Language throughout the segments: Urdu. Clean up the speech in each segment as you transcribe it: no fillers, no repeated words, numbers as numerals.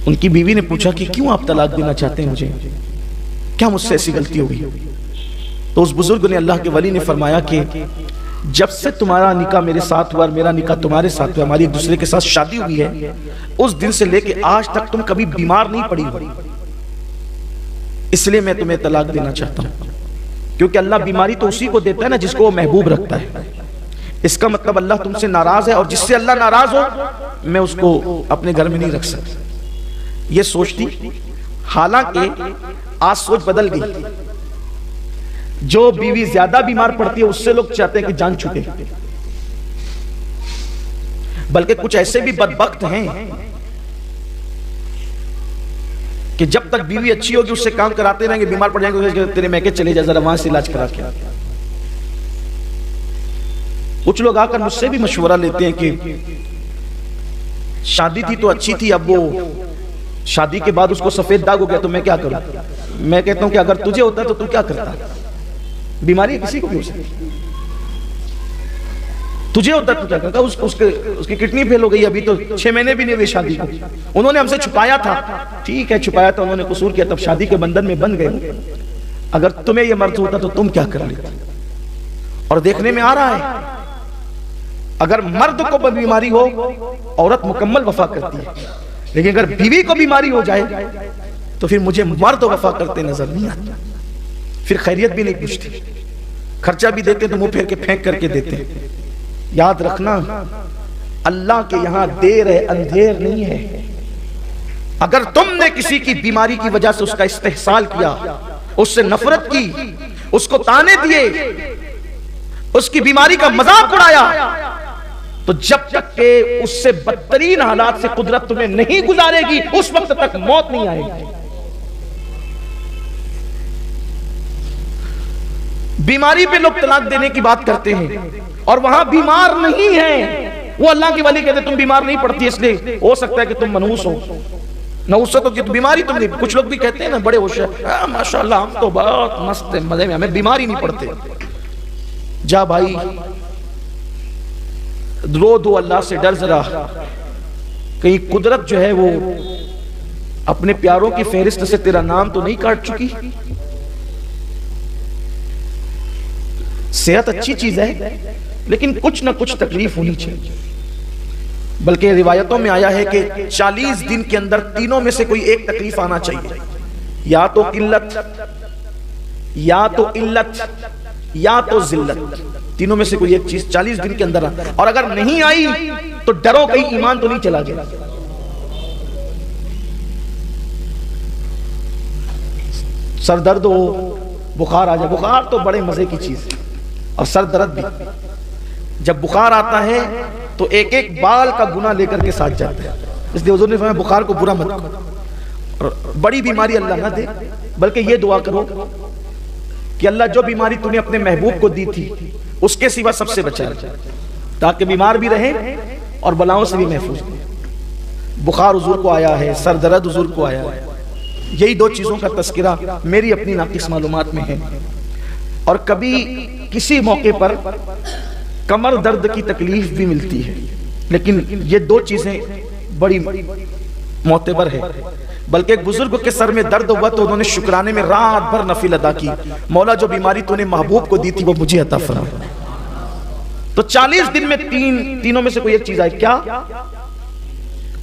ان کی بیوی نے پوچھا کہ کیوں آپ طلاق دینا چاہتے ہیں مجھے، کیا مجھ سے ایسی غلطی ہو گئی؟ تو اس بزرگ نے، اللہ کے ولی نے فرمایا کہ جب سے تمہارا نکاح میرے ساتھ ہوا اور میرا نکاح تمہارے ساتھ ہوا، ہماری ایک دوسرے کے ساتھ شادی ہوئی ہے، اس دن سے لے کے آج تک تم کبھی بیمار نہیں پڑی ہو، اس لیے میں تمہیں طلاق دینا چاہتا ہوں۔ کیونکہ اللہ بیماری تو اسی کو دیتا ہے نا جس کو وہ محبوب رکھتا ہے۔ اس کا مطلب اللہ تم سے ناراض ہے، اور جس سے اللہ ناراض ہو میں اس کو اپنے گھر میں نہیں رکھ سکتا۔ یہ سوچتی، حالانکہ آج سوچ بدل گئی، جو بیوی زیادہ بیمار پڑتی ہے اس سے لوگ چاہتے ہیں کہ جان چھوٹے، بلکہ کچھ ایسے بھی بدبخت ہیں کہ جب تک بیوی اچھی ہوگی اس سے کام کراتے رہیں گے، بیمار پڑ جائیں گے تیرے میکے چلے جا ذرا وہاں سے علاج کرا کے۔ کچھ لوگ آ کر مجھ سے بھی مشورہ لیتے ہیں کہ شادی تھی تو اچھی تھی، اب وہ شادی کے بعد اس کو سفید داغ ہو گیا تو میں کیا کروں؟ میں کہتا ہوں کہ اگر تجھے ہوتا تو تو کیا کرتا؟ بیماری کسی کو بھی ہو سکتی، تجھے ہوتا تو کیا کرتا؟ اس کی کڈنی فیل ہو گئی، ابھی تو 6 مہینے بھی نہیں ہوئے شادی کو، انہوں نے ہم سے چھپایا تھا، ٹھیک ہے چھپایا تھا، انہوں نے قصور کیا، تب شادی کے بندھن میں بن گئے، اگر تمہیں یہ مرض ہوتا تو تم کیا کر لیتے؟ اور دیکھنے میں آ رہا ہے اگر مرد کو بیماری ہو عورت مکمل وفا کرتی ہے، لیکن اگر بیوی کو بیماری ہو جائے تو پھر مجھے مرد وفا کرتے نظر نہیں آتا، پھر خیریت بھی نہیں پوچھتی، خرچہ بھی دیتے تو منہ پھیر کے پھینک کر کے دیتے۔ یاد رکھنا اللہ کے یہاں دیر ہے اندھیر نہیں ہے۔ اگر تم نے کسی کی بیماری کی وجہ سے اس کا استحصال کیا، اس سے نفرت کی، اس کو طعنے دیے، اس کی بیماری کا مذاق اڑایا، تو جب تک کہ اس سے بدترین حالات سے قدرت تمہیں نہیں گزارے گی اس وقت تک موت نہیں آئے گی۔ بیماری پہ لوگ طلاق دینے کی بات کرتے ہیں اور وہاں بیمار نہیں ہے، وہ اللہ کے ولی کہتے تم بیمار نہیں پڑتی، اس لیے ہو سکتا ہے کہ تم منحوس ہو، نحوست ہو کہ بیماری تم نہیں۔ کچھ لوگ بھی کہتے ہیں نا بڑے ہوشیار، ماشاءاللہ ہم تو بہت مست ہیں، مزے میں، ہمیں بیماری نہیں پڑتے۔ جا بھائی رو دو، اللہ سے ڈر ذرا، کہیں قدرت جو ہے وہ اپنے پیاروں کی فہرست سے تیرا نام تو نہیں کاٹ چکی۔ صحت اچھی چیز ہے لیکن کچھ نہ کچھ تکلیف ہونی چاہیے، بلکہ روایتوں میں آیا ہے کہ 40 دن کے اندر تینوں میں سے کوئی ایک تکلیف آنا چاہیے، یا تو قلت، یا تو علت، یا تو ذلت، تینوں میں سے کوئی ایک چیز 40 دن کے اندر، اور اگر نہیں آئی تو ڈرو کہیں ایمان تو نہیں چلا گیا۔ سر درد ہو، بخار آ جائے، بخار تو بڑے مزے کی چیز ہے، اور سر درد بھی، جب بخار آتا ہے تو ایک ایک بال کا گناہ لے کر کے ساتھ جاتا ہے، اس لیے حضور نے فرمایا بخار کو برا مت کرو، اور بڑی بیماری اللہ نہ دے، بلکہ یہ دعا کرو کہ اللہ جو بیماری تو نے اپنے محبوب کو دی تھی اس کے سوا سب سے بچا لے، تاکہ بیمار بھی رہے اور بلاؤں سے بھی محفوظ رہے۔ بخار حضور کو آیا ہے، سر درد حضور کو آیا ہے، یہی دو چیزوں کا تذکرہ میری اپنی ناقص معلومات میں ہے۔ اور کبھی کسی موقع پر کمر درد کی تکلیف بھی ملتی ہے، لیکن یہ دو چیزیں بڑی معتبر ہے۔ بلکہ ایک بزرگ کے سر میں درد ہوا تو انہوں نے شکرانے میں رات بھر نفل ادا کی، مولا جو بیماری تو نے محبوب کو دی تھی وہ مجھے عطا فرما۔ تو 40 دن میں تینوں میں سے کوئی ایک چیز آئی، کیا؟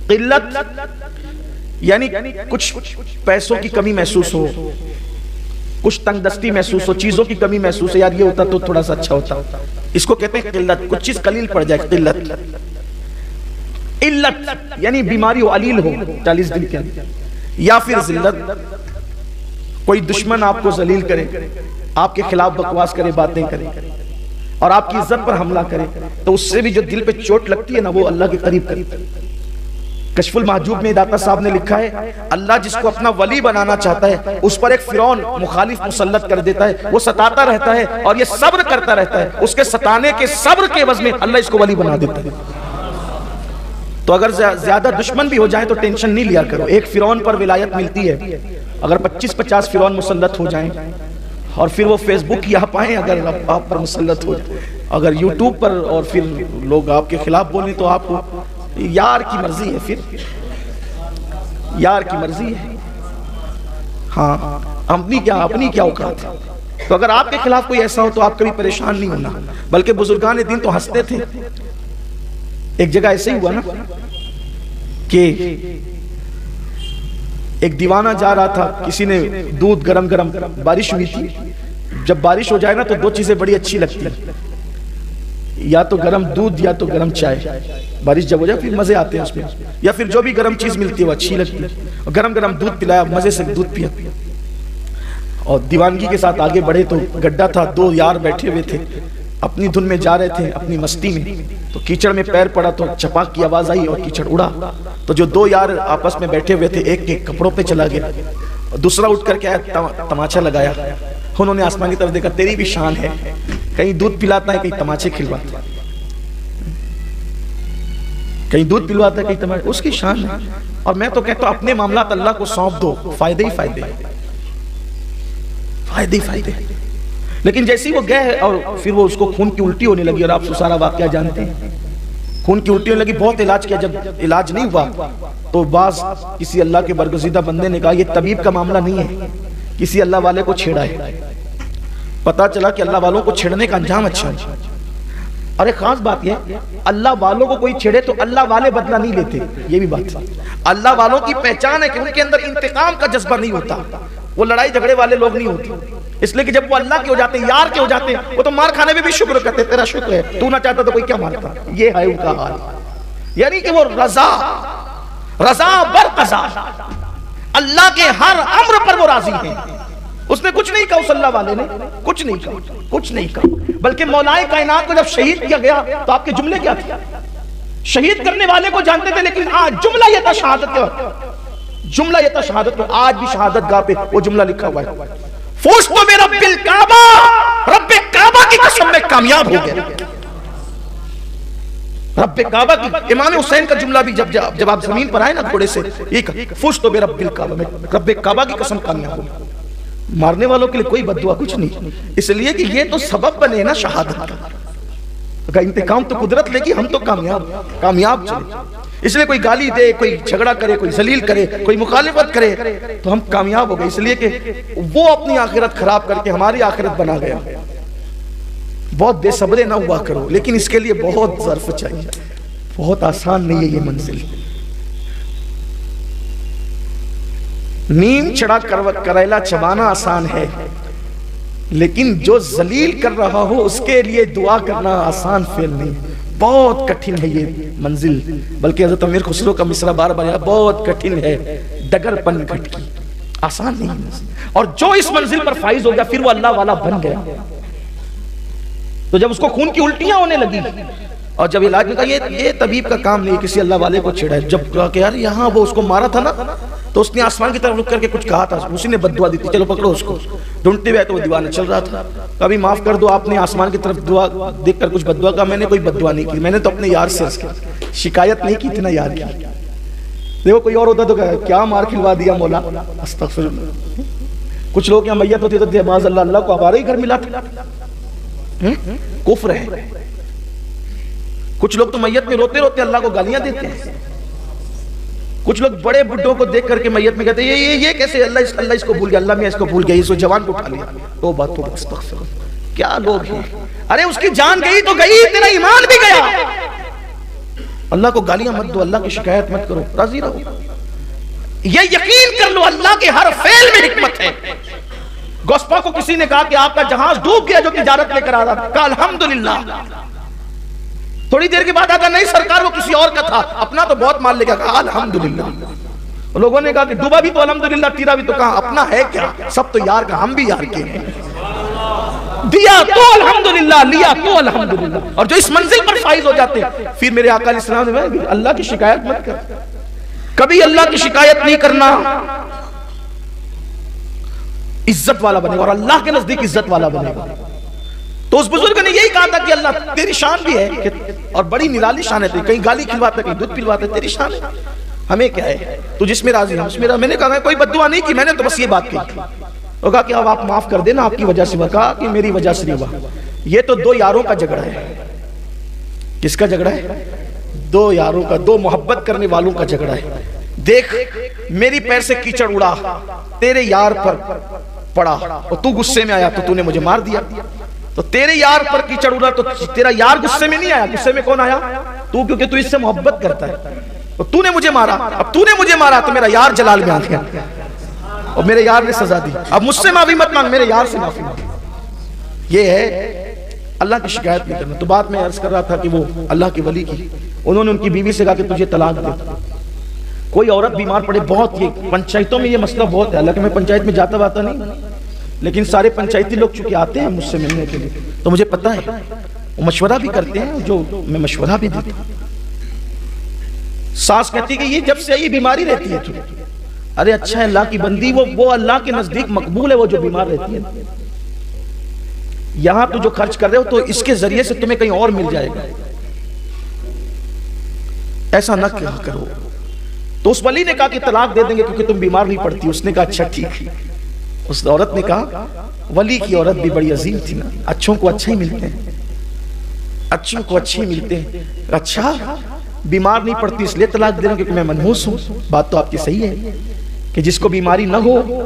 قلت، یعنی کچھ پیسوں کی کمی محسوس ہو، کچھ تنگ دستی محسوس ہو، چیزوں کی کمی محسوس ہو، یار یہ ہوتا تو تھوڑا سا اچھا ہوتا، اس کو کہتے ہیں قلت، کچھ چیز قلیل پڑ جائے، قلت۔ علت یعنی بیماری ہو، علیل ہو 40 دن کے اندر، یا پھر ذلت، کوئی دشمن آپ کو ذلیل کرے، آپ کے خلاف بکواس کرے، باتیں کرے اور آپ کی عزت پر حملہ کرے، تو اس سے بھی جو دل پہ چوٹ لگتی ہے نا وہ اللہ کے قریب کرتا ہے۔ کشف المحجوب میں داتا صاحب نے لکھا ہے اللہ جس کو اپنا ولی بنانا چاہتا ہے اس پر ایک فرعون مخالف مسلط کر دیتا ہے، وہ ستاتا رہتا ہے اور یہ صبر کرتا رہتا ہے، اس کے ستانے کے صبر کے عوض میں اللہ اس کو ولی بنا دیتا ہے۔ تو اگر زیادہ دشمن بھی ہو جائیں تو ٹینشن نہیں لیا کرو، ایک فرعون پر ولایت ملتی ہے، اگر 25-50 فرعون مسلط ہو جائیں اور پھر وہ فیس بک یا پائیں اگر آپ پر مسلط ہو جائیں، اگر یوٹیوب پر اور پھر لوگ آپ کے خلاف بولیں تو آپ کو یار کی مرضی ہے، پھر یار کی مرضی ہے. ہاں اپنی کیا اوقات ہے. تو اگر آپ کے خلاف کوئی ایسا ہو تو آپ کبھی پریشان نہیں ہونا, بلکہ بزرگان دین تو ہنستے تھے. ایک جگہ ایسے ہی ہوا نا کہ ایک دیوانہ جا رہا تھا, کسی نے دودھ گرم بارش ہوئی تھی. جب بارش ہو جائے نا تو دو چیزیں بڑی اچھی لگتی ہیں, یا تو گرم دودھ یا تو گرم چائے. بارش جب ہو جائے پھر مزے آتے ہیں اس میں, یا پھر جو بھی گرم چیز ملتی ہے وہ اچھی لگتی ہے. گرم دودھ پلایا, مزے سے دودھ پیا, اور دیوانگی کے ساتھ آگے بڑھے تو گڈھا تھا, دو یار بیٹھے ہوئے تھے, اپنی دھن میں جا رہے تھے اپنی مستی میں. تو کیچڑ میں پیر پڑا تو چپاک کی آواز آئی اور کیچڑ اڑا. تو جو دو یار آپس میں بیٹھے ہوئے تھے, ایک کے کپڑوں پہ چلا گیا, دوسرا اٹھ کر کے تماچا لگایا. انہوں نے آسمان کی طرف دیکھا, تیری بھی شان ہے, کہیں دودھ پلاتا ہے کہیں تماچے کھلواتا ہے, کہیں دودھ پلواتا ہے کہیں تماچے, اس کی شان ہے. اور میں تو کہتا ہوں اپنے معاملات اللہ کو سونپ دو, فائدے ہی فائدے. لیکن جیسی وہ گئے اور پھر وہ اس کو خون کی الٹی ہونے لگی, اور آپ سارا واقعہ جانتے ہیں. خون کی الٹی ہونے لگی, بہت علاج کیا, جب علاج نہیں ہوا تو بعض کسی اللہ کے برگزیدہ بندے نے کہا یہ طبیب کا معاملہ نہیں ہے, کسی اللہ والے کو چھیڑا ہے. پتا چلا کہ اللہ والوں کو چھیڑنے کا انجام اچھا ہے. اور ایک خاص بات یہ, اللہ والوں کو کوئی چھیڑے تو اللہ والے بدلہ نہیں لیتے. یہ بھی بات ہے, اللہ والوں کی پہچان ہے کہ ان کے اندر انتقام کا جذبہ نہیں ہوتا, وہ لڑائی جھگڑے والے لوگ نہیں ہوتے. اس لیے کہ جب وہ اللہ کے ہو جاتے ہیں, یار کے ہو جاتے ہیں, وہ تو مار کھانے میں بھی شکر کرتے ہیں, تیرا شکر ہے, تو نہ چاہتا تو کوئی کیا مارتا. یہ ہے ان کا حال. یعنی کہ وہ رضا بر قضا, اللہ کے ہر امر پر وہ راضی ہیں. اس نے کچھ نہیں کہا, اس اللہ والے نے کچھ نہیں کہا. بلکہ مولا کائنات کو جب شہید کیا گیا تو آپ کے جملے کیا تھے؟ شہید کرنے والے کو جانتے تھے, لیکن آج جملہ یہ تھا شہادت کا, آج بھی شہادت گاہ پہ وہ جملہ لکھا ہوا ہے, فوزتو برب الکعبہ, رب کعبہ کی قسم میں کامیاب ہو گیا. رب کعبہ کی, امام حسین کا جملہ بھی جب آپ زمین پر آئے نا گھوڑے سے, ایک فوزتو برب الکعبہ, میں رب کعبہ کی قسم کامیاب ہو گیا. مارنے والوں کے لیے کوئی بددعا کچھ نہیں, اس لیے کہ یہ تو سبب بنے نا شہادت کا. انتقام تو قدرت لے گی, ہم تو کامیاب چلے. اس لیے کوئی گالی دے, کوئی جھگڑا کرے, کوئی ذلیل کرے, کوئی مخالفت کرے تو ہم کامیاب ہو گئے. اس لیے کہ وہ اپنی آخرت خراب کر کے ہماری آخرت بنا گیا. بہت بے صبرے نہ ہوا کرو, لیکن اس کے لیے بہت ظرف چاہیے, بہت آسان نہیں ہے یہ منزل. نیم چڑھا کریلا چبانا آسان ہے, لیکن جو ذلیل کر رہا ہو اس کے لیے دعا کرنا آسان فعل نہیں. بہت کٹھن ہے یہ منزل. بلکہ حضرت امیر خسرو کا مصرع بار بار بہت کٹھن ہے, ڈگر پن گھٹ کی, آسان نہیں ہے. اور جو اس منزل پر فائز ہو گیا پھر وہ اللہ والا بن گیا. تو جب اس کو خون کی الٹیاں ہونے لگی اور جب علاج میں کہا یہ طبیب کا کام نہیں, کسی اللہ والے کو چھیڑا ہے, جب کہا کہ یار یہاں وہ اس کو مارا تھا نا, تو اس نے آسمان کی طرف رک کر کے کچھ کہا تھا, اسی نے بددعا دی تھی, چلو پکڑو اس کو. ڈھونڈتے ہوئے تو وہ دیوانہ چل رہا تھا, کبھی معاف کر دو, آپ نے آسمان کی طرف دعا دیکھ کر کچھ بددعا کہا. میں نے کوئی بددعا نہیں کی, میں نے تو اپنے یار سے شکایت نہیں کی تھی نا یار کی. دیکھو کوئی اور ہوتا تو کیا مار کھلوا دیا مولا, استغفر اللہ. کچھ لوگ یہاں میت ہوتی تو باز اللہ کو ہمارے ہی گھر ملا تھا, کفر ہے. کچھ لوگ تو میت میں روتے روتے اللہ کو گالیاں دیتے ہیں. کچھ لوگ بڑے بڈھوں کو دیکھ کر کے میت میں کہتے ہیں یہ کیسے, اللہ اس کو بھول گیا, اللہ میں اس کو بھول گیا, اس کو جوان کو اٹھا لیا. تو بات تو استغفر, کیا لوگ ہیں. ارے اس کی جان گئی تو گئی, تیرا ایمان بھی گیا. اللہ کو گالیاں مت دو, اللہ کی شکایت مت کرو, راضی رہو. یہ یقین کر لو اللہ کے ہر فعل میں حکمت ہے. گوسپا کو کسی نے کہا کہ آپ کا جہاز ڈوب گیا جو تجارت لے کر آ رہا تھا, کہا الحمدللہ. تھوڑی دیر کے بعد آتا نہیں سرکار وہ کسی اور کا تھا, اپنا تو بہت مال لے گا, کہا الحمدللہ. لوگوں نے کہا کہ ڈوبا بھی تو الحمدللہ, تیرا بھی تو, کہا اپنا ہے کیا, سب تو یار کا, ہم بھی یار کے ہیں. دیا تو الحمدللہ, لیا تو الحمدللہ. اور جو اس منزل پر فائز ہو جاتے ہیں پھر میرے آقا علیہ السلام نے اللہ کی شکایت مت کر, کبھی اللہ کی شکایت نہیں کرنا. عزت والا بنے گا اور اللہ کے نزدیک عزت والا بنے گا. تو اس بزرگ نے یہی کہا تھا کہ اللہ تیری شان بھی ہے اور بڑی نرالی شان ہے, کہیں گالی کھلواتا ہے, کہیں دودھ پلواتا ہے, تیری شان ہے, ہمیں کیا ہے, تو جس میں راضی ہم اس میں. میں نے کہا کوئی بددعا نہیں کی, میں نے تو بس یہ بات کی. وہ کہا کہ اب آپ معاف کر دینا, آپ کی وجہ سے. کہا کہ میری وجہ سے نہیں ہوا. یہ تو دو یاروں کا جھگڑا ہے. کس کا جھگڑا ہے؟ دو یاروں کا, دو محبت کرنے والوں کا جھگڑا ہے. دیکھ میری پیر سے کیچڑ اڑا، تیرے یار پر پڑا اور تو غصے میں آیا تو تو نے مجھے مار دیا. تو تیرے یار پر کیچڑ اڑا تو تیرا یار غصے میں نہیں آیا، غصے میں کون آیا؟ تو، کیونکہ تو اس سے محبت کرتا ہے. اور تو نے مجھے مارا، اب تو نے مجھے مارا تو میرا یار جلال میں آ گیا اور میرے یار نے سزا دی. اب مجھ سے معافی مت مانگ، میرے یار سے معافی مانگ. یہ ہے اللہ کی شکایت نہیں کرنا. تو بات میں عرض کر رہا تھا کہ وہ اللہ کے ولی کی، انہوں نے ان کی بیوی سے کہا کہ تجھے طلاق دے. کوئی عورت بیمار پڑے، بہت یہ پنچایتوں میں یہ مسئلہ بہت ہے، حالانکہ میں پنچایت میں جاتا باتا نہیں، لیکن سارے پنچایتی لوگ چونکہ آتے ہیں مجھ سے ملنے کے لیے تو مجھے پتہ ہے، وہ مشورہ بھی کرتے ہیں جو میں مشورہ بھی دیتا ہوں. ساس کہتی کہ یہ جب سے یہ بیماری رہتی ہے تو، ارے اچھا ہے اللہ کی بندی، وہ اللہ کے نزدیک مقبول ہے وہ جو بیمار رہتی ہے. یہاں تو جو خرچ کر رہے ہو تو اس کے ذریعے سے تمہیں کہیں اور مل جائے گا، ایسا نہ کرو. تو اس ولی نے کہا کہ طلاق دے دیں گے کیونکہ تم بیمار نہیں پڑتی. اس نے کہا اچھا ٹھیک. اس عورت نے کہا ولی کی عورت بھی بڑی عظیم تھی نا، اچھوں کو اچھا ہی ملتے ہیں، اچھوں کو اچھے ہی ملتے ہیں. اچھا بیمار نہیں پڑتی اس لیے طلاق دے رہا ہوں کیونکہ میں منحوس ہوں. بات تو آپ کی صحیح ہے کہ جس کو بیماری نہ ہو،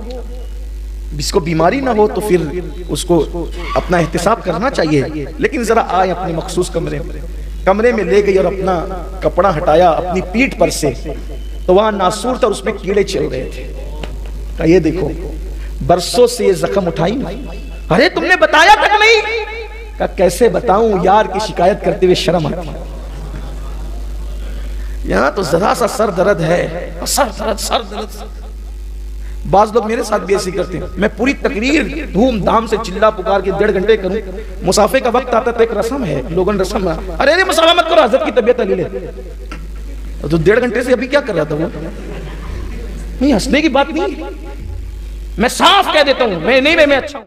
جس کو بیماری نہ ہو تو پھر اس کو اپنا احتساب کرنا چاہیے. لیکن ذرا آئے اپنے مخصوص کمرے میں لے گئی اور اپنا کپڑا ہٹایا اپنی پیٹھ پر سے تو وہاں ناسور تھا، اس میں کیڑے چل رہے تھے. کہا یہ دیکھو برسوں سے یہ زخم اٹھائی. ارے تم نے بتایا تک نہیں؟ کہا کیسے بتاؤں یار کی شکایت کرتے ہوئے شرم آتی. یہاں تو ذرا سا سر درد ہے، سر درد. بعض لوگ میرے ساتھ بھی ایسی کرتے ہیں، میں پوری تقریر دھوم دھام سے چلا پکار کے 1.5 گھنٹے کروں، مسافے کا وقت آتا تو ایک رسم ہے، لوگوں نے رسم ہے، ارے مسافہ مت کرو حضرت کی طبیعت لے لے. تو 1.5 گھنٹے سے ابھی کیا کر رہا تھا وہ؟ نہیں ہنسنے کی بات نہیں، میں صاف کہہ دیتا ہوں، میں اچھا ہوں.